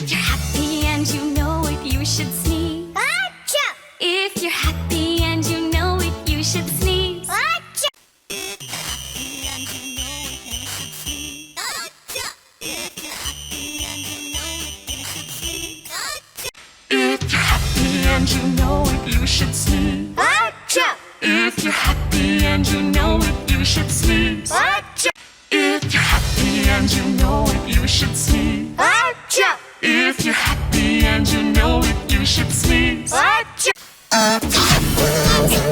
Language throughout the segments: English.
If you're happy and you know it, you should sneeze. Achoo! If you're happy and you know it, you should sneeze. Achoo! If you're happy and you know it, you should sneeze. Achoo! If you're happy and you know it, you should sneeze. Achoo! If you're happy and you know it, you should sneeze. Achoo! If you're happy and you know it, you should sneeze. Achoo! If you're happy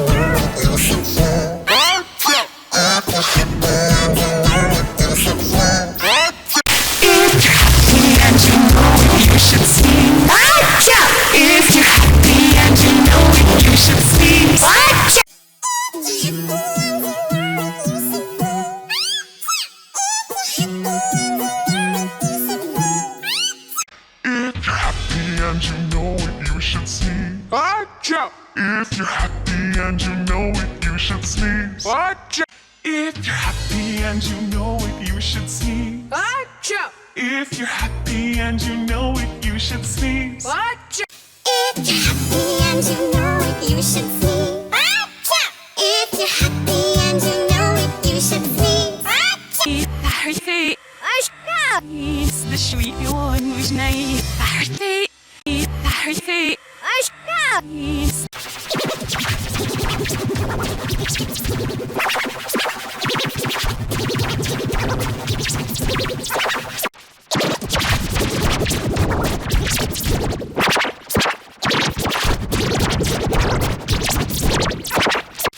and you know it, you should sneeze. Achoo! If you're happy and you know it, you should sneeze. Achoo! If you're happy and you know it, you should sneeze. Achoo! If you're happy and you know it, you should sneeze. Achoo! If you're happy and you know it, you should sneeze. Achoo! If you're happy and you know it, you should sneeze. Achoo! If you're happy and you know it, you should sneeze. Achoo! If you're happy and you know it, you should sneeze. Achoo! If you're happy and you know it, you should sneeze. Achoo! If you're happy and you know it, you should sneeze. Achoo! If you're happy and you know it, you should sneeze. Achoo! If you're happy and you know it, you should sneeze. Achoo! It's the sweet one who's naive. If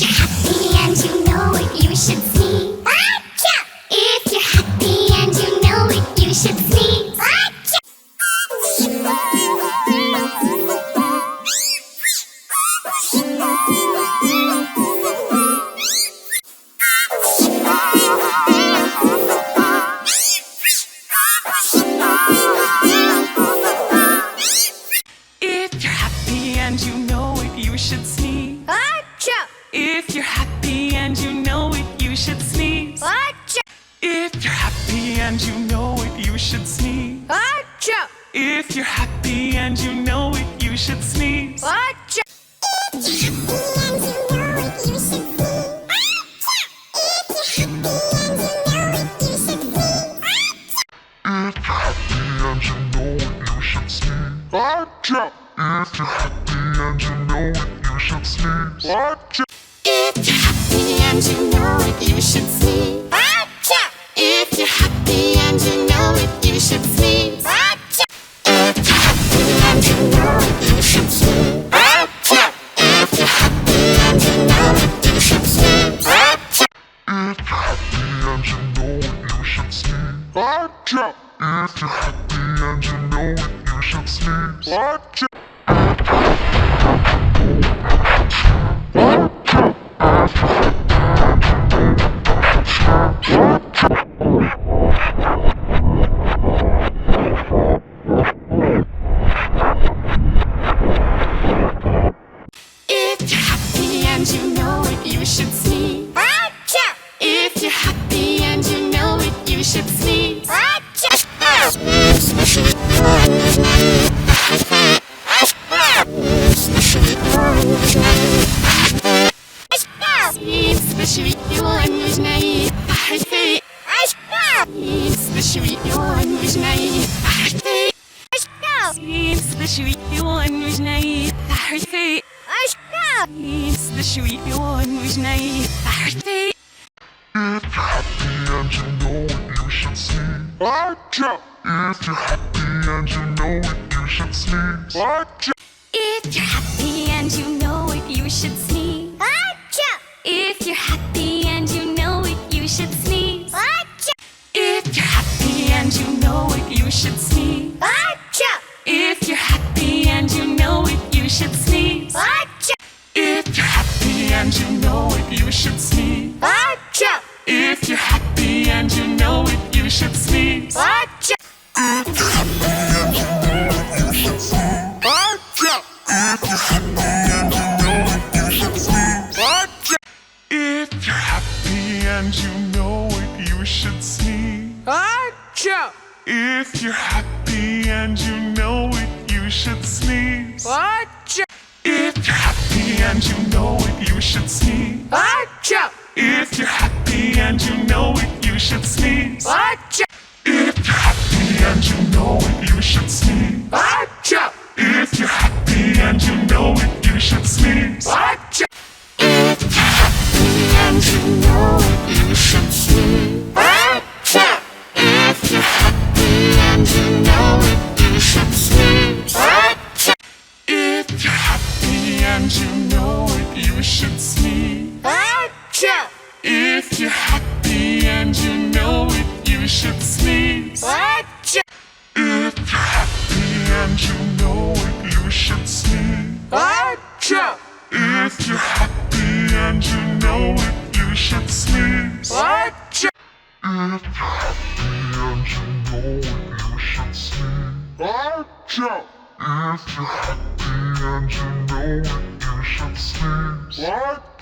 you're happy and you know it, you should sneeze. Achoo! If you're happy and you know it, you should sneeze. Achoo! If you're happy and you know it, you should sneeze. Achoo! If you're happy and you know it, you should sneeze. Achoo! If you're happy and you know it, you should sneeze. Achoo! If you're happy and you know it, you should sneeze. Achoo! If you're happy and you know it, you should sneeze. Achoo! If you're happy and you know it, you should sneeze. Achoo! If you're happy and you know it, you should sneeze. Achoo! If you're happy and you know it, you should sneeze. Achoo! If you're happy and you know it, you should sneeze. Achoo! If you're happy and you know it, you should sneeze. Achoo! If you're happy and you know it, you should sneeze. Achoo! If you're happy and you know it, you should sneeze. Achoo! If you're happy and you know it, you should sneeze. Achoo! If you're happy and you know it, you should sneeze. Achoo! If you're happy and you know it, you should sneeze. Achoo! If you're happy and you know it, you should sneeze. Achoo! It's the sweet one who's naive. It's the sweet one who's naive. It's the sweet one who's naive. It's the sweet one who's naive. If you're happy and you know it, you should sneeze. Achoo! If you're happy and you know it, you should sneeze. Achoo! If you're happy and you know it, you should sneeze. Achoo! If you're happy and you know it, you should sneeze. Achoo! If you're happy and you know it, you should sneeze. Achoo! If you're happy and you know it, you should sneeze. Achoo! If you're happy and you know it, you should sneeze. Achoo! If you're happy and you know it, you should sneeze. Achoo! If you're happy and you know it, you should sneeze. Achoo! If you're happy and you know it, you should sneeze. Achoo! If you're happy and you know it, you should sneeze. Achoo! If you're happy and you know it, you should sneeze. Achoo! If you're happy and you know it, you should sneeze. Achoo! If you're happy and you know it, you should sneeze. Achoo! If you're happy and you know it, you should sneeze. Achoo! If you're happy and you know it, you should sneeze. Achoo! If you're happy and you know it, you should sneeze. Achoo! If you're happy and you know it, you should sneeze. Achoo! If you're happy and you know it, you should sneeze. Achoo! If you're happy and you know it, you should sneeze. Achoo! If you're happy and you know it, you should sneeze. Achoo! If you're happy and you know it, you should sneeze. Achoo! If you're happy and you know it, you should sneeze. Achoo! If you're happy and you know it, you should sneeze. Achoo!